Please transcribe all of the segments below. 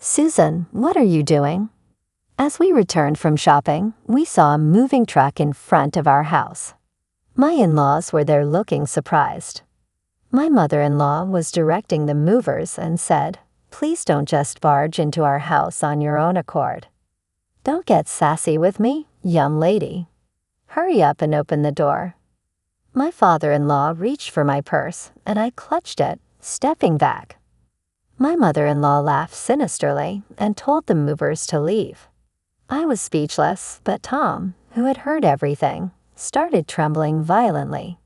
Susan, what are you doing? As we returned from shopping, we saw a moving truck in front of our house. My in-laws were there looking surprised. My mother-in-law was directing the movers and said, "Please don't just barge into our house on your own accord. Don't get sassy with me, young lady. Hurry up and open the door." My father-in-law reached for my purse, and I clutched it, stepping back. My mother-in-law laughed sinisterly and told the movers to leave. I was speechless, but Tom, who had heard everything, started trembling violently.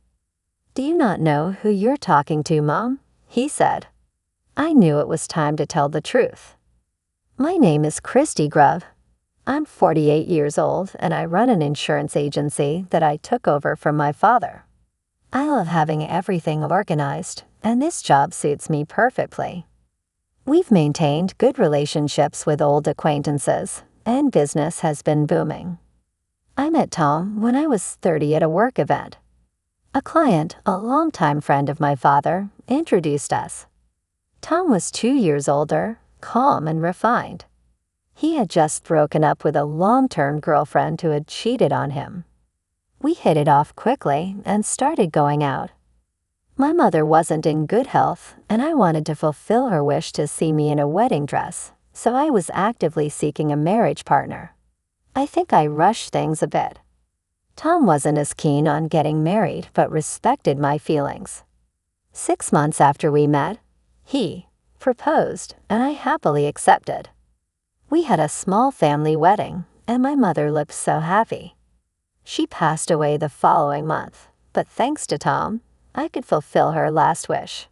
"Do you not know who you're talking to, Mom?" he said. I knew it was time to tell the truth. "My name is Christy Grubb. I'm 48 years old and I run an insurance agency that I took over from my father. I love having everything organized, and this job suits me perfectly. We've maintained good relationships with old acquaintances, and business has been booming. I met Tom when I was 30 at a work event. A client, a longtime friend of my father, introduced us. Tom was 2 years older, calm and refined. He had just broken up with a long-term girlfriend who had cheated on him. We hit it off quickly and started going out. My mother wasn't in good health, and I wanted to fulfill her wish to see me in a wedding dress, so I was actively seeking a marriage partner. I think I rushed things a bit. Tom wasn't as keen on getting married but respected my feelings. 6 months after we met, he proposed, and I happily accepted. We had a small family wedding, and my mother looked so happy. She passed away the following month, but thanks to Tom, I could fulfill her last wish.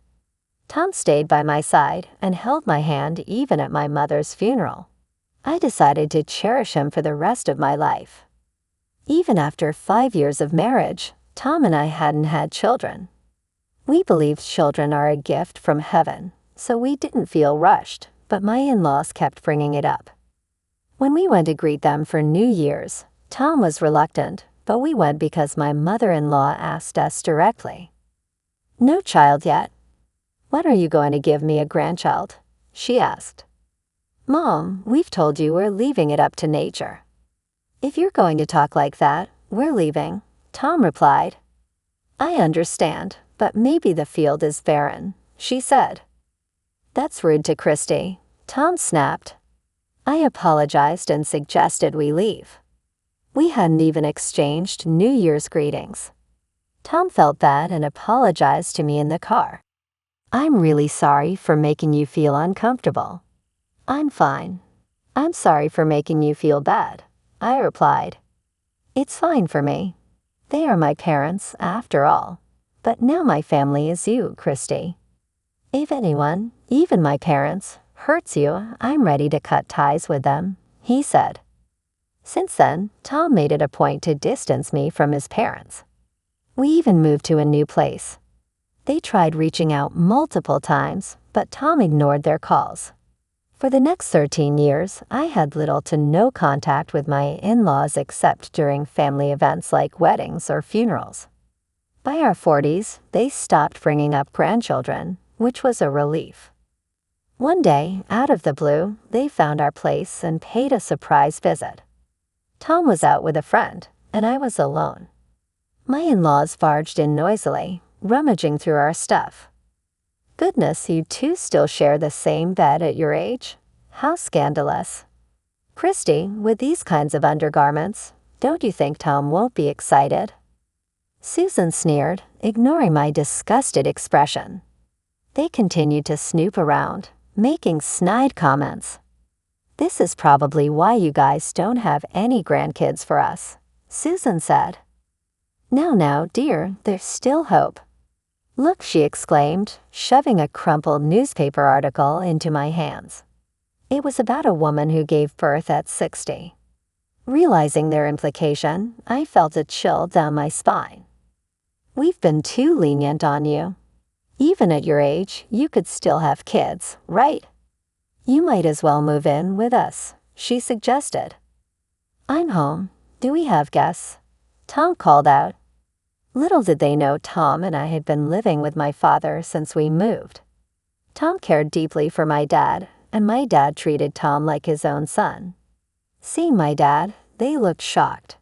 Tom stayed by my side and held my hand even at my mother's funeral. I decided to cherish him for the rest of my life. Even after 5 years of marriage, Tom and I hadn't had children. We believed children are a gift from heaven, so we didn't feel rushed, but my in-laws kept bringing it up. When we went to greet them for New Year's, Tom was reluctant, but we went because my mother-in-law asked us directly. "No child yet. When are you going to give me a grandchild?" she asked. "Mom, we've told you we're leaving it up to nature." "If you're going to talk like that, we're leaving," Tom replied. "I understand, but maybe the field is barren," she said. "That's rude to Christy," Tom snapped. I apologized and suggested we leave. We hadn't even exchanged New Year's greetings. Tom felt bad and apologized to me in the car. "I'm really sorry for making you feel uncomfortable." "I'm fine." "I'm sorry for making you feel bad," I replied. "It's fine for me. They are my parents, after all. But now my family is you, Christy. If anyone, even my parents, hurts you, I'm ready to cut ties with them," he said. Since then, Tom made it a point to distance me from his parents. We even moved to a new place. They tried reaching out multiple times, but Tom ignored their calls. For the next 13 years, I had little to no contact with my in-laws except during family events like weddings or funerals. By our 40s, they stopped bringing up grandchildren, which was a relief. One day, out of the blue, they found our place and paid a surprise visit. Tom was out with a friend, and I was alone. My in-laws barged in noisily, rummaging through our stuff. "Goodness, you two still share the same bed at your age? How scandalous. Christy, with these kinds of undergarments, don't you think Tom won't be excited?" Susan sneered, ignoring my disgusted expression. They continued to snoop around, making snide comments. "This is probably why you guys don't have any grandkids for us," Susan said. Now, dear, there's still hope." "Look," she exclaimed, shoving a crumpled newspaper article into my hands. It was about a woman who gave birth at 60. Realizing their implication, I felt a chill down my spine. "We've been too lenient on you. Even at your age, you could still have kids, right? You might as well move in with us," she suggested. "I'm home. Do we have guests?" Tom called out. Little did they know Tom and I had been living with my father since we moved. Tom cared deeply for my dad, and my dad treated Tom like his own son. Seeing my dad, they looked shocked.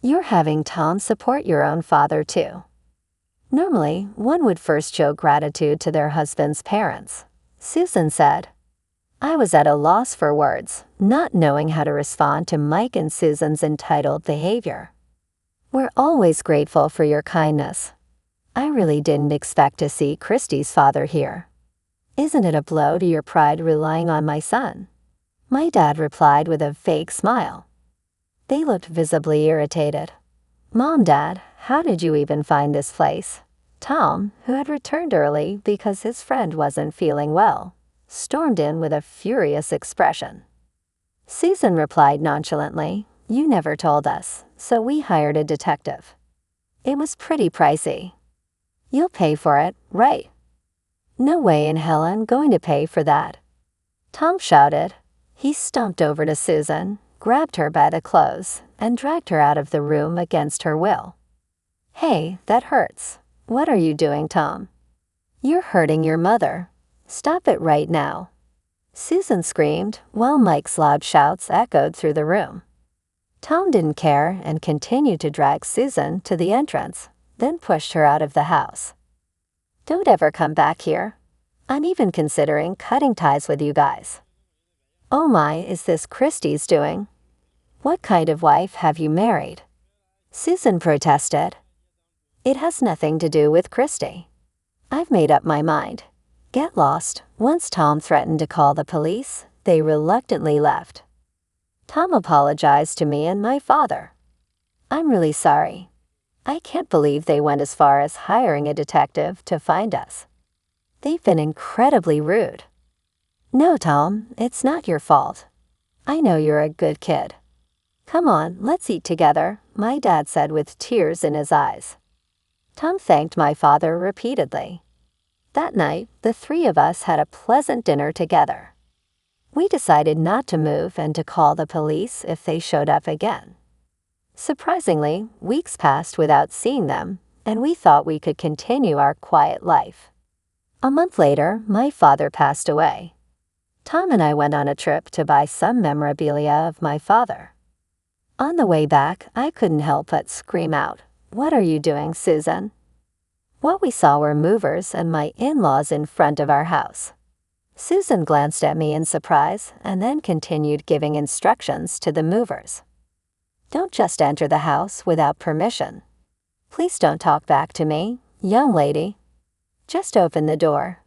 You're having Tom support your own father too. Normally, one would first show gratitude to their husband's parents, Susan said. I was at a loss for words, not knowing how to respond to Mike and Susan's entitled behavior. We're always grateful for your kindness. I really didn't expect to see Christy's father here. Isn't it a blow to your pride relying on my son? My dad replied with a fake smile. They looked visibly irritated. Mom, Dad, how did you even find this place? Tom, who had returned early because his friend wasn't feeling well, stormed in with a furious expression. Susan replied nonchalantly, You never told us, so we hired a detective. It was pretty pricey. You'll pay for it, right? No way in hell I'm going to pay for that. Tom shouted. He stumped over to Susan, grabbed her by the clothes, and dragged her out of the room against her will. Hey, that hurts. What are you doing, Tom? You're hurting your mother. Stop it right now. Susan screamed, while Mike's loud shouts echoed through the room. Tom didn't care and continued to drag Susan to the entrance, then pushed her out of the house. Don't ever come back here. I'm even considering cutting ties with you guys. Oh my, is this Christy's doing? What kind of wife have you married? Susan protested. It has nothing to do with Christy. I've made up my mind. Get lost. Once Tom threatened to call the police, they reluctantly left. Tom apologized to me and my father. I'm really sorry. I can't believe they went as far as hiring a detective to find us. They've been incredibly rude. No, Tom, it's not your fault. I know you're a good kid. Come on, let's eat together, my dad said with tears in his eyes. Tom thanked my father repeatedly. That night, the three of us had a pleasant dinner together. We decided not to move and to call the police if they showed up again. Surprisingly, weeks passed without seeing them, and we thought we could continue our quiet life. A month later, my father passed away. Tom and I went on a trip to buy some memorabilia of my father. On the way back, I couldn't help but scream out, What are you doing, Susan? What we saw were movers and my in-laws in front of our house. Susan glanced at me in surprise and then continued giving instructions to the movers. Don't just enter the house without permission. Please don't talk back to me, young lady. Just open the door.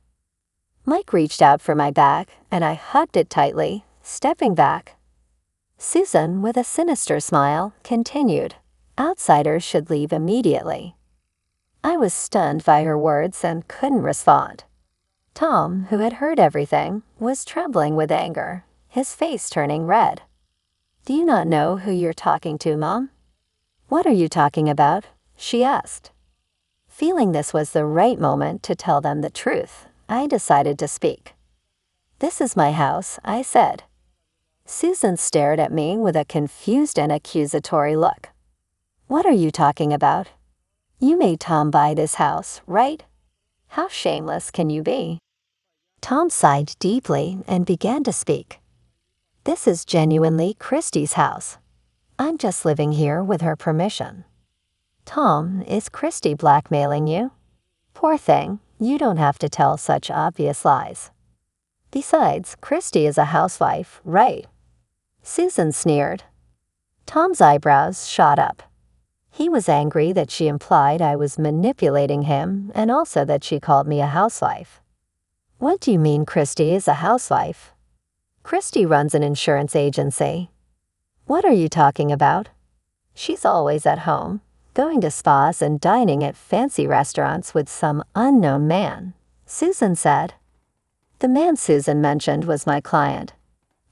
Mike reached out for my bag, and I hugged it tightly, stepping back. Susan, with a sinister smile, continued, Outsiders should leave immediately. I was stunned by her words and couldn't respond. Tom, who had heard everything, was trembling with anger, his face turning red. Do you not know who you're talking to, Mom? What are you talking about? She asked. Feeling this was the right moment to tell them the truth, I decided to speak. This is my house, I said. Susan stared at me with a confused and accusatory look. What are you talking about? You made Tom buy this house, right? How shameless can you be? Tom sighed deeply and began to speak. This is genuinely Christy's house. I'm just living here with her permission. Tom, is Christy blackmailing you? Poor thing, you don't have to tell such obvious lies. Besides, Christy is a housewife, right? Susan sneered. Tom's eyebrows shot up. He was angry that she implied I was manipulating him and also that she called me a housewife. What do you mean Christy is a housewife? Christy runs an insurance agency. What are you talking about? She's always at home, going to spas and dining at fancy restaurants with some unknown man, Susan said. The man Susan mentioned was my client.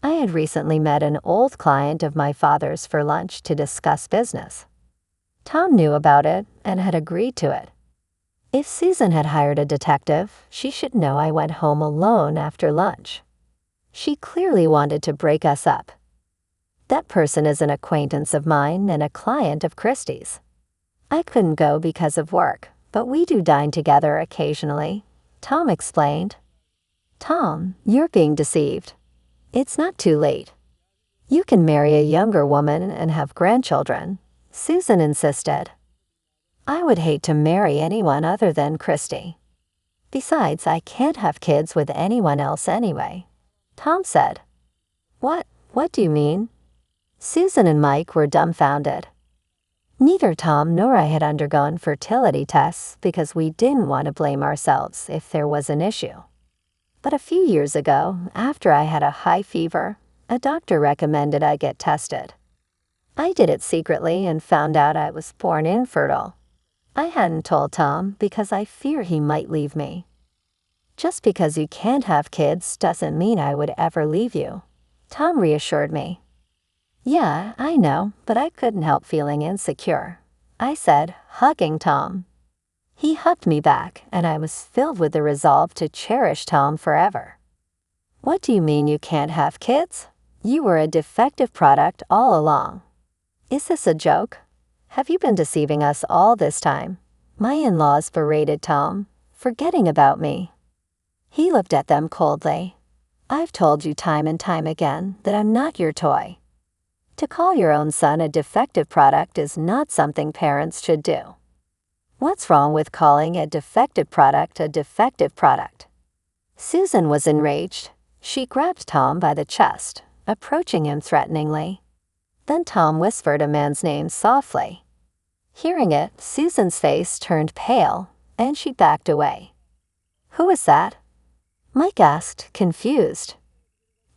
I had recently met an old client of my father's for lunch to discuss business. Tom knew about it and had agreed to it. If Susan had hired a detective, she should know I went home alone after lunch. She clearly wanted to break us up. That person is an acquaintance of mine and a client of Christy's. I couldn't go because of work, but we do dine together occasionally, Tom explained. Tom, you're being deceived. It's not too late. You can marry a younger woman and have grandchildren, Susan insisted. I would hate to marry anyone other than Christy. Besides, I can't have kids with anyone else anyway, Tom said. What do you mean? Susan and Mike were dumbfounded. Neither Tom nor I had undergone fertility tests because we didn't want to blame ourselves if there was an issue. But a few years ago, after I had a high fever, a doctor recommended I get tested. I did it secretly and found out I was born infertile. I hadn't told Tom because I fear he might leave me. Just because you can't have kids doesn't mean I would ever leave you, Tom reassured me. Yeah, I know, but I couldn't help feeling insecure, I said, hugging Tom. He hugged me back, and I was filled with the resolve to cherish Tom forever. What do you mean you can't have kids? You were a defective product all along. Is this a joke? Have you been deceiving us all this time? My in-laws berated Tom, forgetting about me. He looked at them coldly. I've told you time and time again that I'm not your toy. To call your own son a defective product is not something parents should do. What's wrong with calling a defective product a defective product? Susan was enraged. She grabbed Tom by the chest, approaching him threateningly. Then Tom whispered a man's name softly. Hearing it, Susan's face turned pale, and she backed away. Who is that? Mike asked, confused.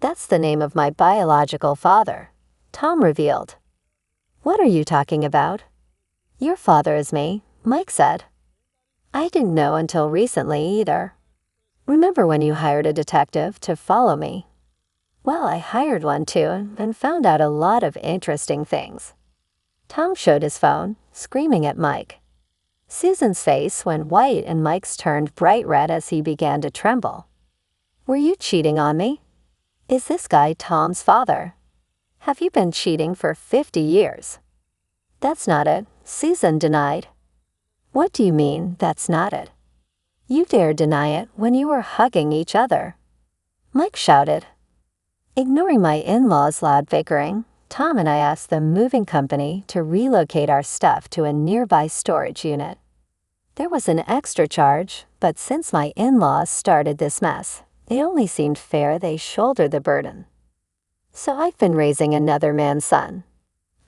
That's the name of my biological father, Tom revealed. What are you talking about? Your father is me, Mike said. I didn't know until recently either. Remember when you hired a detective to follow me? Well, I hired one too and found out a lot of interesting things. Tom showed his phone, screaming at Mike. Susan's face went white and Mike's turned bright red as he began to tremble. Were you cheating on me? Is this guy Tom's father? Have you been cheating for 50 years? That's not it, Susan denied. What do you mean, that's not it? You dared deny it when you were hugging each other, Mike shouted. Ignoring my in-laws' loud bickering, Tom and I asked the moving company to relocate our stuff to a nearby storage unit. There was an extra charge, but since my in-laws started this mess, it only seemed fair they shoulder the burden. So I've been raising another man's son.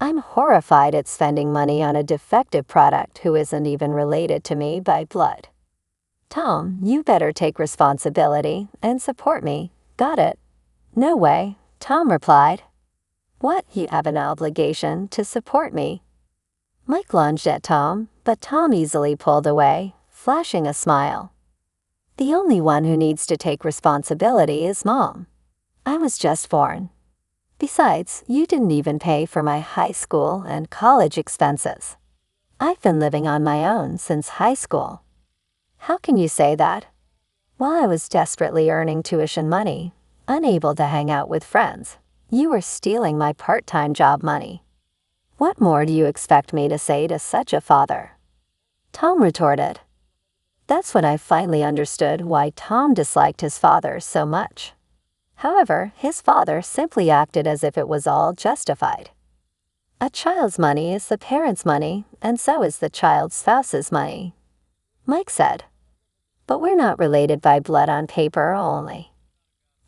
I'm horrified at spending money on a defective product who isn't even related to me by blood. Tom, you better take responsibility and support me, got it? No way, Tom replied. What, you have an obligation to support me? Mike lunged at Tom, but Tom easily pulled away, flashing a smile. The only one who needs to take responsibility is Mom. I was just born. Besides, you didn't even pay for my high school and college expenses. I've been living on my own since high school. How can you say that? While I was desperately earning tuition money, unable to hang out with friends, you were stealing my part-time job money. What more do you expect me to say to such a father? Tom retorted. That's when I finally understood why Tom disliked his father so much. However, his father simply acted as if it was all justified. A child's money is the parent's money, and so is the child's spouse's money, Mike said. But we're not related by blood on paper only.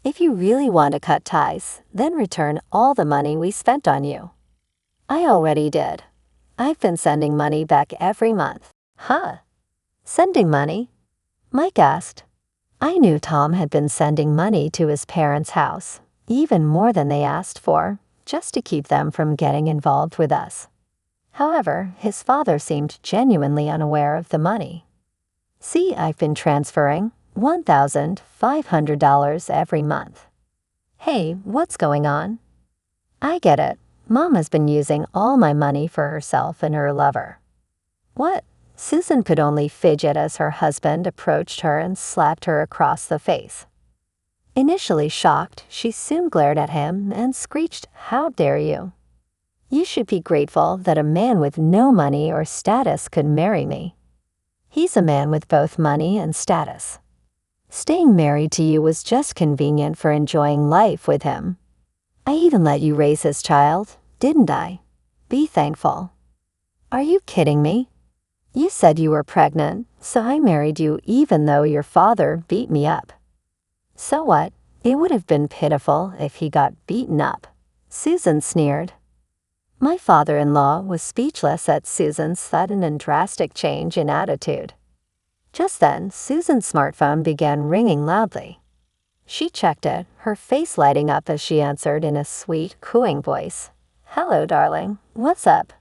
If you really want to cut ties, then return all the money we spent on you. I already did. I've been sending money back every month. Huh? Sending money? Mike asked. I knew Tom had been sending money to his parents' house, even more than they asked for, just to keep them from getting involved with us. However, his father seemed genuinely unaware of the money. See, I've been transferring $1,500 every month. Hey, what's going on? I get it. Mom has been using all my money for herself and her lover. What? Susan could only fidget as her husband approached her and slapped her across the face. Initially shocked, she soon glared at him and screeched, "How dare you? You should be grateful that a man with no money or status could marry me. He's a man with both money and status." Staying married to you was just convenient for enjoying life with him. I even let you raise his child, didn't I? Be thankful. Are you kidding me? You said you were pregnant, so I married you even though your father beat me up. So what? It would have been pitiful if he got beaten up. Susan sneered. My father-in-law was speechless at Susan's sudden and drastic change in attitude. Just then, Susan's smartphone began ringing loudly. She checked it, her face lighting up as she answered in a sweet, cooing voice. Hello, darling. What's up?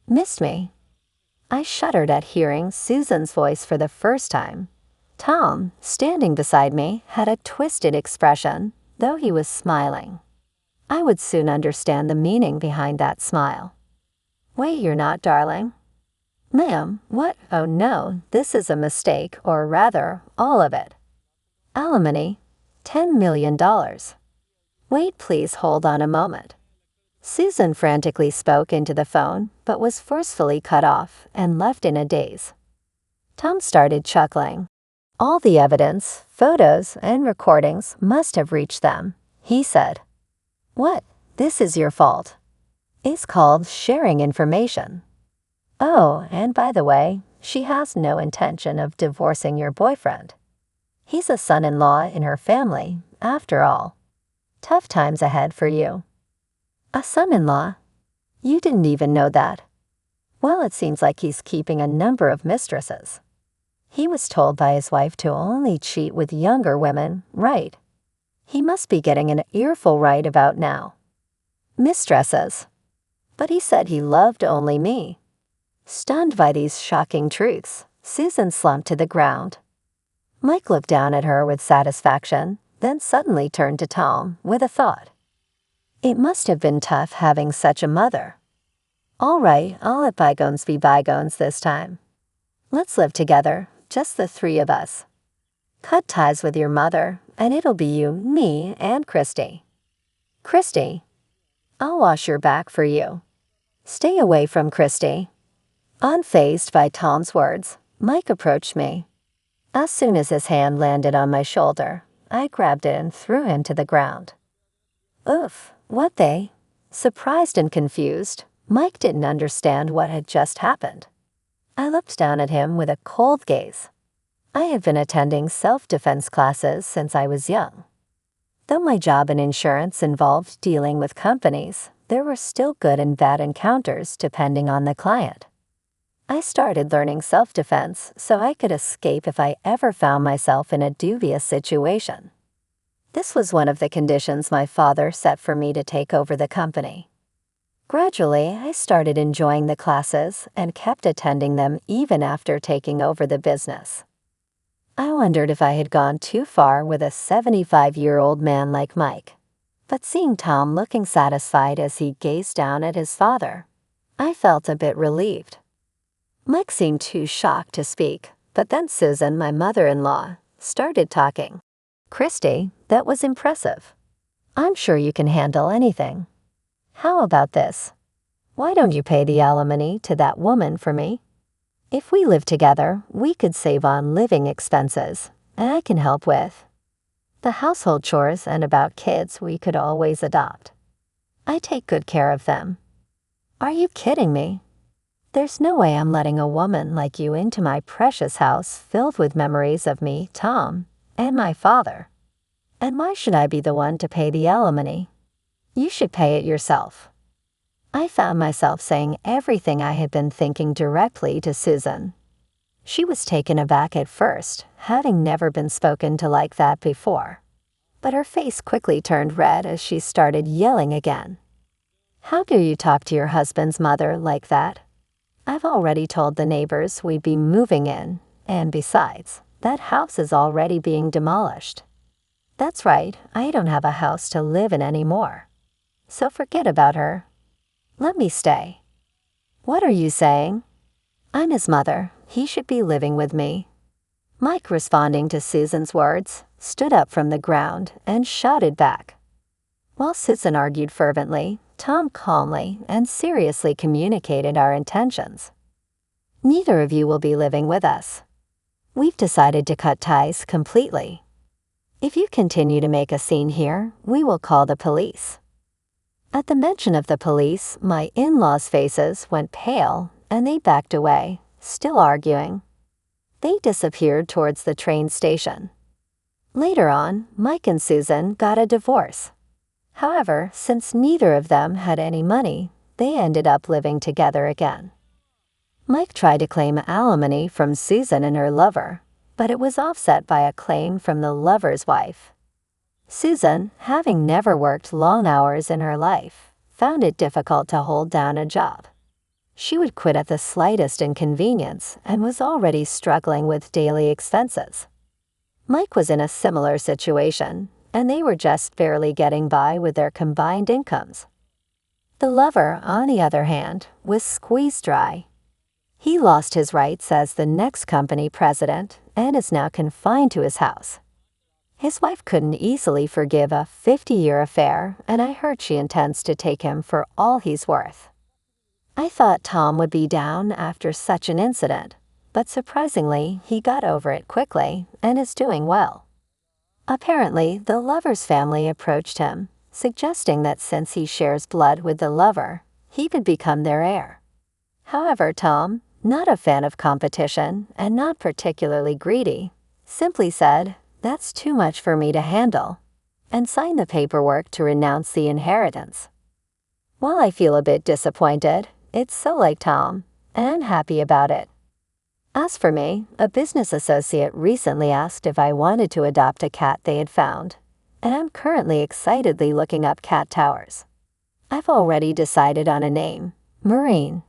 Missed me? I shuddered at hearing Susan's voice for the first time. Tom, standing beside me, had a twisted expression, though he was smiling. I would soon understand the meaning behind that smile. Wait, you're not, darling? Ma'am, what? Oh no, this is a mistake, or rather, all of it. Alimony, $10 million. Wait, please hold on a moment. Susan frantically spoke into the phone, but was forcefully cut off and left in a daze. Tom started chuckling. All the evidence, photos, and recordings must have reached them, he said. What? This is your fault. It's called sharing information. Oh, and by the way, she has no intention of divorcing your boyfriend. He's a son-in-law in her family, after all. Tough times ahead for you. A son-in-law? You didn't even know that. Well, it seems like he's keeping a number of mistresses. He was told by his wife to only cheat with younger women, right? He must be getting an earful right about now. Mistresses. But he said he loved only me. Stunned by these shocking truths, Susan slumped to the ground. Mike looked down at her with satisfaction, then suddenly turned to Tom with a thought. It must have been tough having such a mother. All right, I'll let bygones be bygones this time. Let's live together, just the three of us. Cut ties with your mother, and it'll be you, me, and Christy. Christy, I'll wash your back for you. Stay away from Christy. Unfazed by Tom's words, Mike approached me. As soon as his hand landed on my shoulder, I grabbed it and threw him to the ground. Oof, what they? Surprised and confused, Mike didn't understand what had just happened. I looked down at him with a cold gaze. I had been attending self-defense classes since I was young. Though my job in insurance involved dealing with companies, there were still good and bad encounters depending on the client. I started learning self-defense so I could escape if I ever found myself in a dubious situation. This was one of the conditions my father set for me to take over the company. Gradually, I started enjoying the classes and kept attending them even after taking over the business. I wondered if I had gone too far with a 75-year-old man like Mike. But seeing Tom looking satisfied as he gazed down at his father, I felt a bit relieved. Mike seemed too shocked to speak, but then Susan, my mother-in-law, started talking. Christy, that was impressive. I'm sure you can handle anything. How about this? Why don't you pay the alimony to that woman for me? If we live together, we could save on living expenses, and I can help with the household chores, and about kids we could always adopt. I take good care of them. Are you kidding me? There's no way I'm letting a woman like you into my precious house filled with memories of me, Tom, and my father. And why should I be the one to pay the alimony? You should pay it yourself. I found myself saying everything I had been thinking directly to Susan. She was taken aback at first, having never been spoken to like that before. But her face quickly turned red as she started yelling again. How dare you talk to your husband's mother like that? I've already told the neighbors we'd be moving in, and besides, that house is already being demolished. That's right, I don't have a house to live in anymore. So forget about her. Let me stay. What are you saying? I'm his mother. He should be living with me. Mike, responding to Susan's words, stood up from the ground and shouted back. While Susan argued fervently, Tom calmly and seriously communicated our intentions. Neither of you will be living with us. We've decided to cut ties completely. If you continue to make a scene here, we will call the police." At the mention of the police, my in-laws' faces went pale and they backed away, still arguing. They disappeared towards the train station. Later on, Mike and Susan got a divorce. However, since neither of them had any money, they ended up living together again. Mike tried to claim alimony from Susan and her lover, but it was offset by a claim from the lover's wife. Susan, having never worked long hours in her life, found it difficult to hold down a job. She would quit at the slightest inconvenience and was already struggling with daily expenses. Mike was in a similar situation, and they were just barely getting by with their combined incomes. The lover, on the other hand, was squeezed dry. He lost his rights as the next company president and is now confined to his house. His wife couldn't easily forgive a 50-year affair, and I heard she intends to take him for all he's worth. I thought Tom would be down after such an incident, but surprisingly, he got over it quickly and is doing well. Apparently, the lover's family approached him, suggesting that since he shares blood with the lover, he could become their heir. However, Tom, not a fan of competition and not particularly greedy, simply said, "That's too much for me to handle," and signed the paperwork to renounce the inheritance. While I feel a bit disappointed, it's so like Tom, and I'm happy about it. As for me, a business associate recently asked if I wanted to adopt a cat they had found, and I'm currently excitedly looking up cat towers. I've already decided on a name, Marine.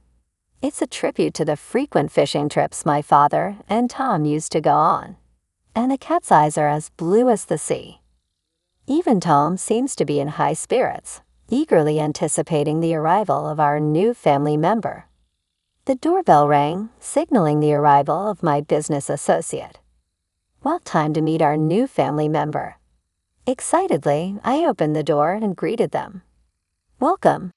It's a tribute to the frequent fishing trips my father and Tom used to go on, and the cat's eyes are as blue as the sea. Even Tom seems to be in high spirits, eagerly anticipating the arrival of our new family member. The doorbell rang, signaling the arrival of my business associate. Well, time to meet our new family member. Excitedly, I opened the door and greeted them. "Welcome,